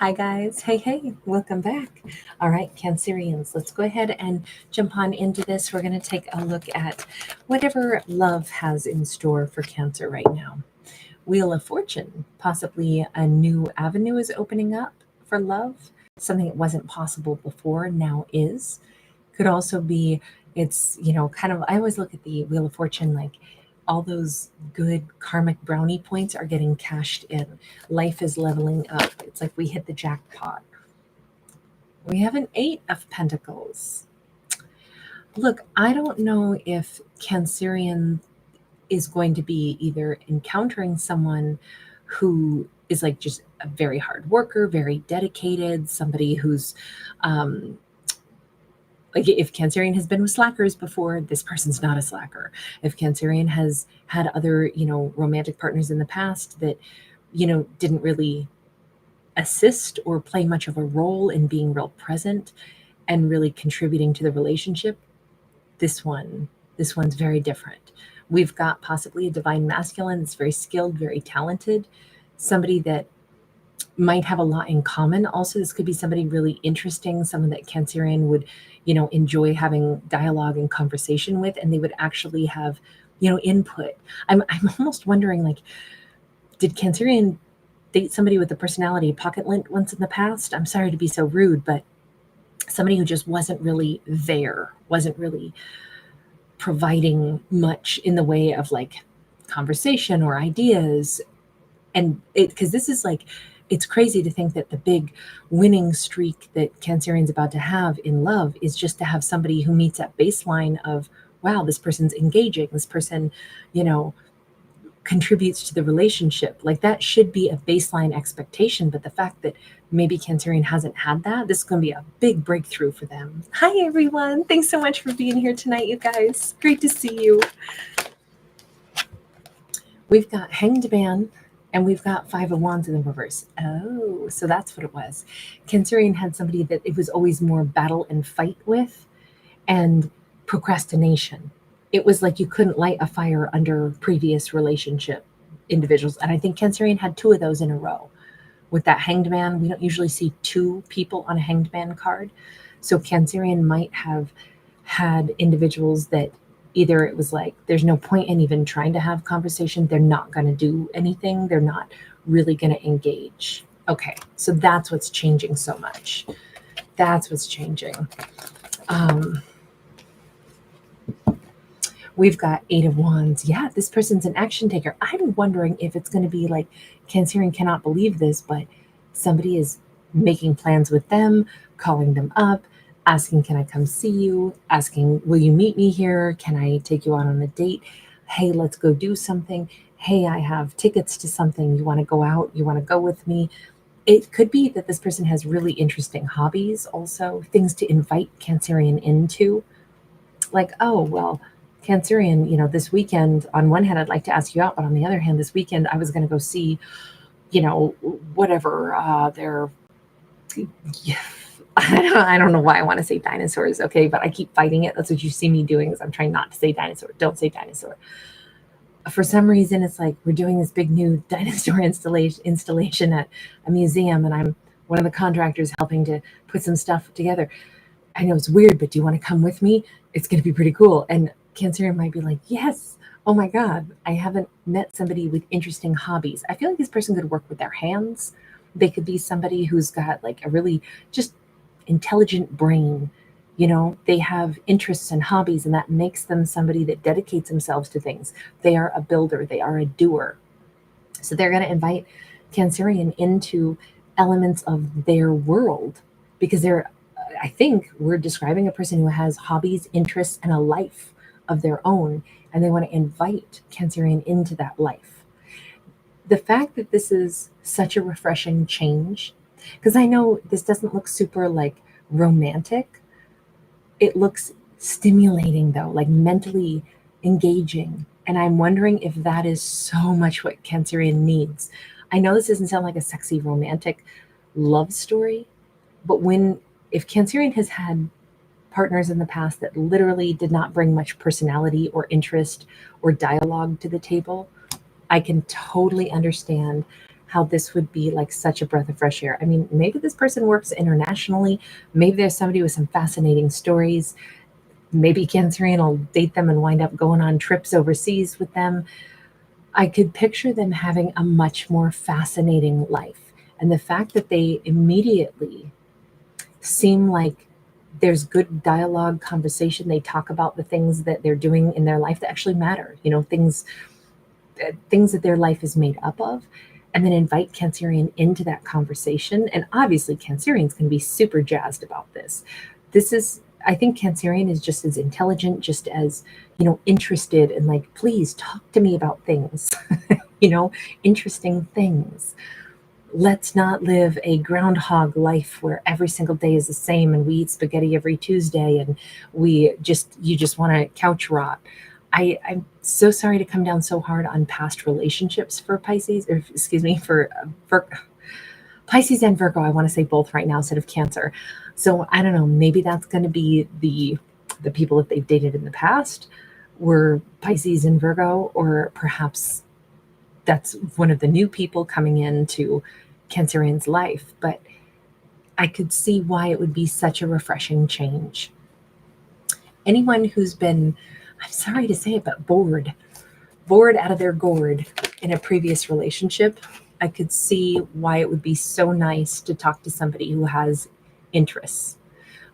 Hi guys, hey, welcome back. All right, Cancerians, let's go ahead and jump on into this. We're going to take a look at whatever love has in store for Cancer right now. Wheel of Fortune, possibly a new avenue is opening up for love. Something that wasn't possible before now is. Could also be, it's, kind of, I always look at the Wheel of Fortune like all those good karmic brownie points are getting cashed in. Life is leveling up. It's like we hit the jackpot. We have an Eight of Pentacles. Look, I don't know if Cancerian is going to be either encountering someone who is like just a very hard worker, very dedicated, somebody who's um, like if Cancerian has been with slackers before, this person's not a slacker. If Cancerian has had other, romantic partners in the past that, didn't really assist or play much of a role in being real present and really contributing to the relationship, this one's very different. We've got possibly a divine masculine that's very skilled, very talented, somebody that might have a lot in common. Also, this could be somebody really interesting, someone that Cancerian would, enjoy having dialogue and conversation with, and they would actually have, input. I'm almost wondering, like, did Cancerian date somebody with a personality pocket lint once in the past? I'm sorry to be so rude, but somebody who just wasn't really there, wasn't really providing much in the way of like conversation or ideas. And because this is like, it's crazy to think that the big winning streak that Cancerian's about to have in love is just to have somebody who meets that baseline of, wow, this person's engaging, this person, contributes to the relationship. Like that should be a baseline expectation. But the fact that maybe Cancerian hasn't had that, this is going to be a big breakthrough for them. Hi, everyone. Thanks so much for being here tonight, you guys. Great to see you. We've got Hanged Man. And we've got Five of Wands in the reverse. Oh, so that's what it was. Cancerian had somebody that it was always more battle and fight with and procrastination. It was like you couldn't light a fire under previous relationship individuals. And I think Cancerian had two of those in a row. With that Hanged Man, we don't usually see two people on a Hanged Man card. So Cancerian might have had individuals that either it was like, there's no point in even trying to have conversation. They're not going to do anything. They're not really going to engage. Okay, so that's what's changing so much. That's what's changing. We've got Eight of Wands. Yeah, this person's an action taker. I'm wondering if it's going to be like Cancerian cannot believe this, but somebody is making plans with them, calling them up, asking, can I come see you? Asking, will you meet me here? Can I take you out on a date? Hey, let's go do something. Hey, I have tickets to something. You want to go out? You want to go with me? It could be that this person has really interesting hobbies also, things to invite Cancerian into. Like, oh, well, Cancerian, this weekend, on one hand, I'd like to ask you out, but on the other hand, this weekend, I was going to go see, whatever their I don't know why I want to say dinosaurs, okay, but I keep fighting it. That's what you see me doing is I'm trying not to say dinosaur. Don't say dinosaur. For some reason, it's like we're doing this big new dinosaur installation at a museum, and I'm one of the contractors helping to put some stuff together. I know it's weird, but do you want to come with me? It's going to be pretty cool. And Cancerian might be like, yes. Oh my God, I haven't met somebody with interesting hobbies. I feel like this person could work with their hands. They could be somebody who's got like a really just intelligent brain. They have interests and hobbies, and that makes them somebody that dedicates themselves to things. They are a builder, they are a doer. So they're going to invite Cancerian into elements of their world because I think we're describing a person who has hobbies, interests, and a life of their own, and they want to invite Cancerian into that life. The fact that this is such a refreshing change, because I know this doesn't look super like romantic. It looks stimulating though, like mentally engaging. And I'm wondering if that is so much what Cancerian needs. I know this doesn't sound like a sexy romantic love story, but if Cancerian has had partners in the past that literally did not bring much personality or interest or dialogue to the table, I can totally understand how this would be like such a breath of fresh air. I mean, maybe this person works internationally. Maybe there's somebody with some fascinating stories. Maybe Cancerian will date them and wind up going on trips overseas with them. I could picture them having a much more fascinating life. And the fact that they immediately seem like there's good dialogue, conversation, they talk about the things that they're doing in their life that actually matter, things that their life is made up of, and then invite Cancerian into that conversation. And obviously, Cancerian's going to be super jazzed about this. I think Cancerian is just as intelligent, just as, interested in like, please talk to me about things, interesting things. Let's not live a groundhog life where every single day is the same and we eat spaghetti every Tuesday and you just want to couch rot. I'm so sorry to come down so hard on past relationships for Pisces, or excuse me, for Pisces and Virgo. I want to say both right now instead of Cancer. So I don't know, maybe that's going to be the people that they've dated in the past were Pisces and Virgo, or perhaps that's one of the new people coming into Cancerian's life. But I could see why it would be such a refreshing change. Anyone who's been, I'm sorry to say it, but bored out of their gourd in a previous relationship, I could see why it would be so nice to talk to somebody who has interests.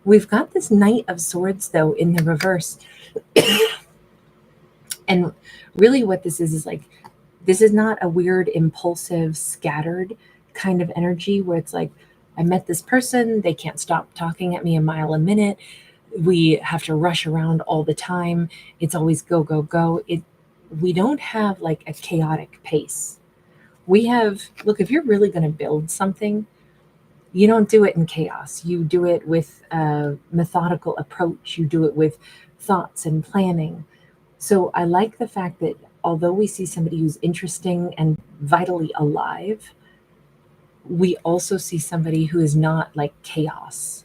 We've got this Knight of Swords, though, in the reverse. And really what this is like, this is not a weird, impulsive, scattered kind of energy where it's like, I met this person, they can't stop talking at me a mile a minute. We have to rush around all the time. It's always go, go, go. We don't have like a chaotic pace. We have, look, if you're really going to build something, you don't do it in chaos. You do it with a methodical approach. You do it with thoughts and planning. So I like the fact that although we see somebody who's interesting and vitally alive, we also see somebody who is not like chaos.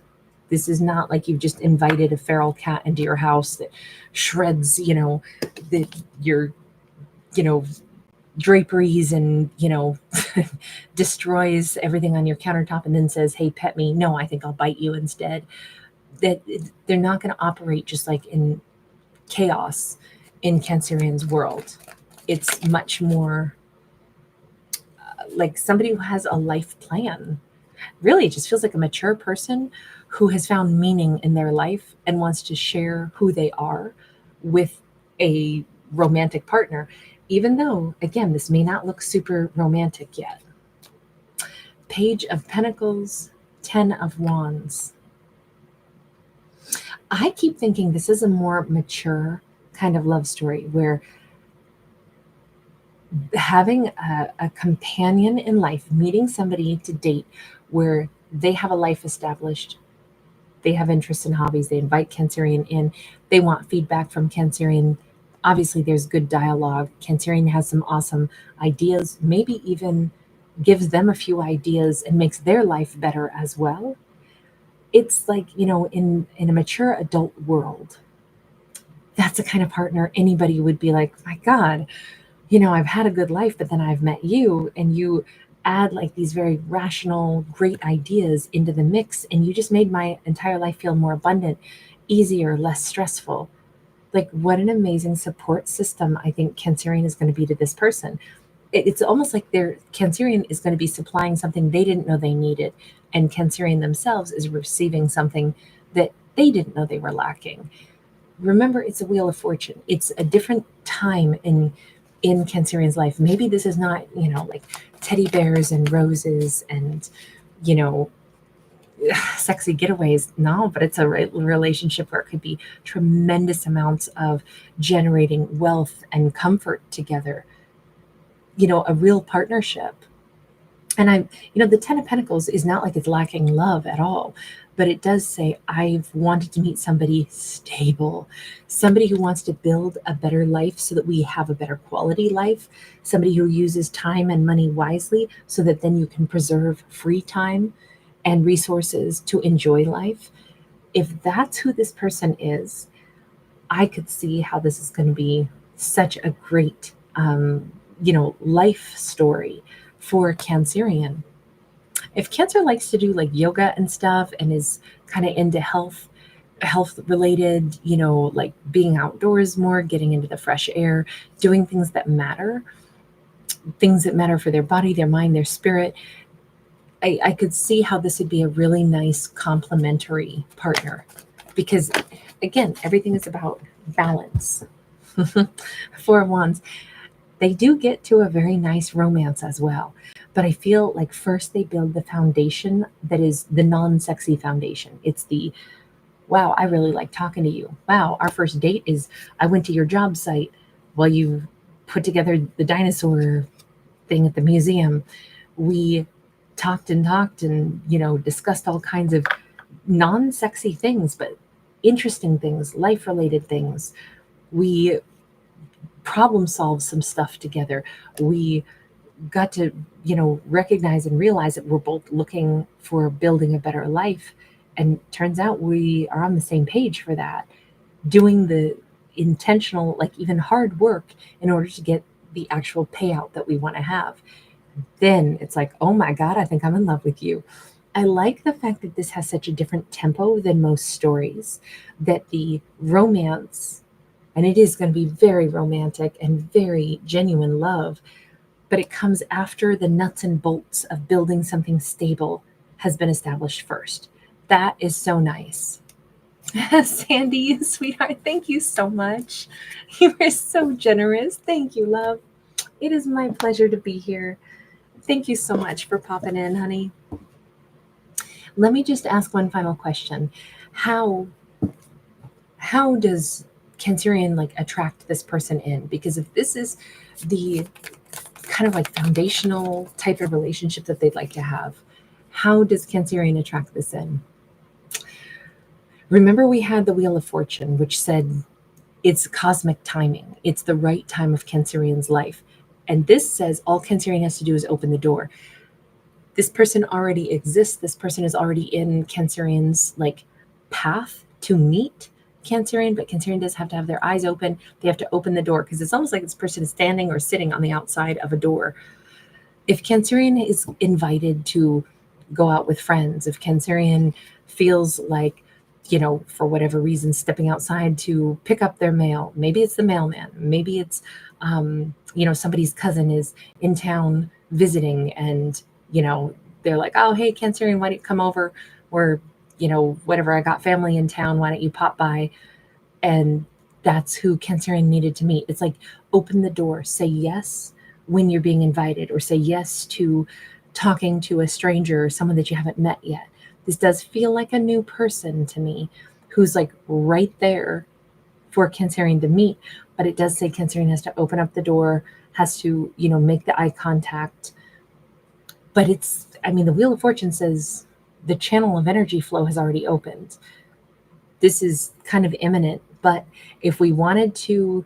This is not like you've just invited a feral cat into your house that shreds, your, draperies and, destroys everything on your countertop and then says, hey, pet me. No, I think I'll bite you instead. That they're not going to operate just like in chaos in Cancerian's world. It's much more like somebody who has a life plan. Really, it just feels like a mature person who has found meaning in their life and wants to share who they are with a romantic partner, even though, again, this may not look super romantic yet. Page of Pentacles, 10 of Wands. I keep thinking this is a more mature kind of love story where having a companion in life, meeting somebody to date where they have a life established, they have interests and hobbies, they invite Cancerian in, they want feedback from Cancerian. Obviously, there's good dialogue. Cancerian has some awesome ideas, maybe even gives them a few ideas and makes their life better as well. It's like, in a mature adult world, that's the kind of partner anybody would be like, my God, I've had a good life, but then I've met you and you add like these very rational, great ideas into the mix. And you just made my entire life feel more abundant, easier, less stressful. Like what an amazing support system I think Cancerian is going to be to this person. It's almost like Cancerian is going to be supplying something they didn't know they needed. And Cancerian themselves is receiving something that they didn't know they were lacking. Remember, it's a wheel of fortune. It's a different time in Cancerian's life. Maybe this is not, like teddy bears and roses and, sexy getaways. No, but it's a relationship where it could be tremendous amounts of generating wealth and comfort together. A real partnership. And the 10 of Pentacles is not like it's lacking love at all, but it does say, I've wanted to meet somebody stable, somebody who wants to build a better life so that we have a better quality life, somebody who uses time and money wisely so that then you can preserve free time and resources to enjoy life. If that's who this person is, I could see how this is going to be such a great, life story for Cancerian. If Cancer likes to do like yoga and stuff and is kind of into health related, like being outdoors more, getting into the fresh air, doing things that matter for their body, their mind, their spirit, I could see how this would be a really nice complementary partner, because again, everything is about balance. Four of Wands, they do get to a very nice romance as well. But I feel like first they build the foundation that is the non-sexy foundation. It's the, wow, I really like talking to you. Wow, our first date is I went to your job site while you put together the dinosaur thing at the museum. We talked and, discussed all kinds of non-sexy things, but interesting things, life-related things. We problem solved some stuff together. We got to, recognize and realize that we're both looking for building a better life. And turns out we are on the same page for that, doing the intentional, like even hard work in order to get the actual payout that we want to have. Then it's like, oh my God, I think I'm in love with you. I like the fact that this has such a different tempo than most stories, that the romance, and it is going to be very romantic and very genuine love, but it comes after the nuts and bolts of building something stable has been established first. That is so nice. Sandy, sweetheart, thank you so much. You are so generous. Thank you, love. It is my pleasure to be here. Thank you so much for popping in, honey. Let me just ask one final question. How does Cancerian like attract this person in? Because if this is the kind of like foundational type of relationship that they'd like to have, how does Cancerian attract this in? Remember, we had the Wheel of Fortune, which said it's cosmic timing. It's the right time of Cancerian's life. And this says all Cancerian has to do is open the door. This person already exists. This person is already in Cancerian's like path to meet Cancerian, but Cancerian does have to have their eyes open. They have to open the door, because it's almost like this person is standing or sitting on the outside of a door. If Cancerian is invited to go out with friends, if Cancerian feels like, for whatever reason, stepping outside to pick up their mail, maybe it's the mailman, maybe it's, somebody's cousin is in town visiting, and, they're like, oh, hey, Cancerian, why don't you come over? Or, whatever, I got family in town, why don't you pop by? And that's who Cancerian needed to meet. It's like, open the door, say yes when you're being invited, or say yes to talking to a stranger or someone that you haven't met yet. This does feel like a new person to me, who's like right there for Cancerian to meet. But it does say Cancerian has to open up the door, has to, make the eye contact. But the Wheel of Fortune says the channel of energy flow has already opened. This is kind of imminent. But if we wanted to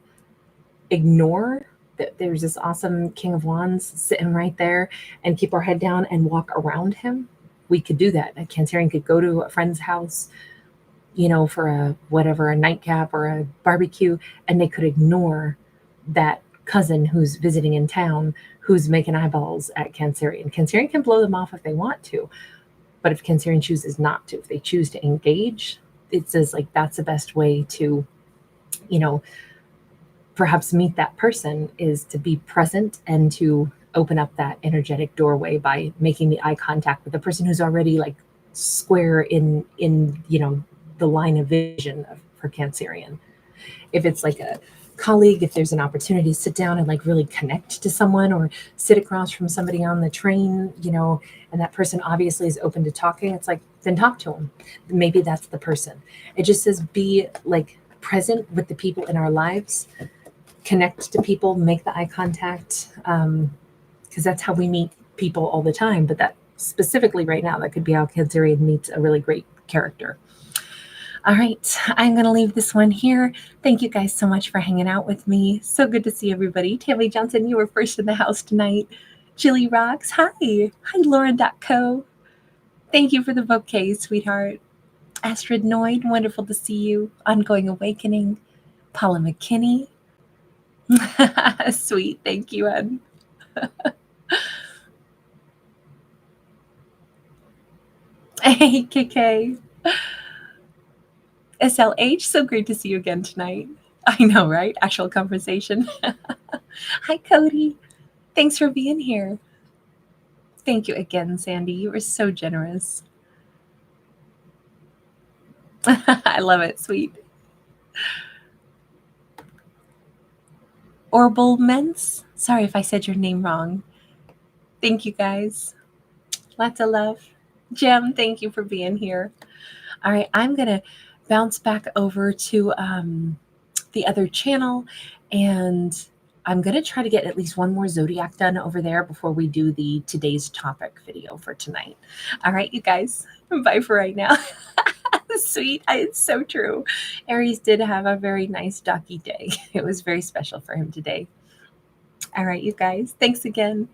ignore that there's this awesome King of Wands sitting right there and keep our head down and walk around him, we could do that. A Cancerian could go to a friend's house, for a nightcap or a barbecue, and they could ignore that cousin who's visiting in town, who's making eyeballs at Cancerian. Cancerian can blow them off if they want to, but if Cancerian chooses not to, if they choose to engage, it says like that's the best way to, perhaps meet that person, is to be present and to open up that energetic doorway by making the eye contact with the person who's already like square in the line of vision for Cancerian. If it's like a colleague, if there's an opportunity to sit down and like really connect to someone, or sit across from somebody on the train, and that person obviously is open to talking, it's like, then talk to them. Maybe that's the person. It just says be like present with the people in our lives, connect to people, make the eye contact, because that's how we meet people all the time. But that specifically right now, that could be how Cancerian meets a really great character. All right, I'm going to leave this one here. Thank you guys so much for hanging out with me. So good to see everybody. Tammy Johnson, you were first in the house tonight. Chili Rocks, hi. Hi, Lauren.co. Thank you for the bouquet, sweetheart. Astrid Noid, wonderful to see you. Ongoing Awakening. Paula McKinney. Sweet, thank you, Ed. Hey, KK. SLH, so great to see you again tonight. I know, right? Actual conversation. Hi, Cody. Thanks for being here. Thank you again, Sandy. You were so generous. I love it. Sweet. Orbal Mens. Sorry if I said your name wrong. Thank you, guys. Lots of love. Jem, thank you for being here. All right, I'm going to bounce back over to the other channel, and I'm going to try to get at least one more zodiac done over there before we do the today's topic video for tonight. All right, you guys, bye for right now. Sweet. It's so true. Aries did have a very nice docky day. It was very special for him today. All right, you guys, thanks again.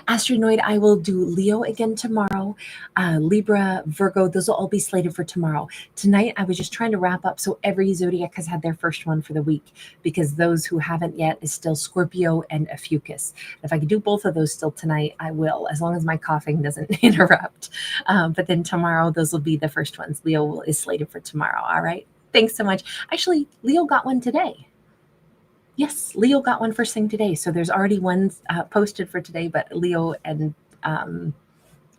Astronoid, I will do Leo again tomorrow. Libra, Virgo, those will all be slated for tomorrow. Tonight, I was just trying to wrap up so every zodiac has had their first one for the week, because those who haven't yet is still Scorpio and ophiuchus. If I could do both of those still tonight, I will, as long as my coughing doesn't interrupt. But then tomorrow, those will be the first ones. Leo is slated for tomorrow. All right. Thanks so much. Actually, Leo got one today. Yes, Leo got one first thing today. So there's already one posted for today, but Leo and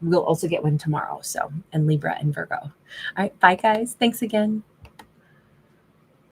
we'll also get one tomorrow. So, and Libra and Virgo. All right. Bye, guys. Thanks again.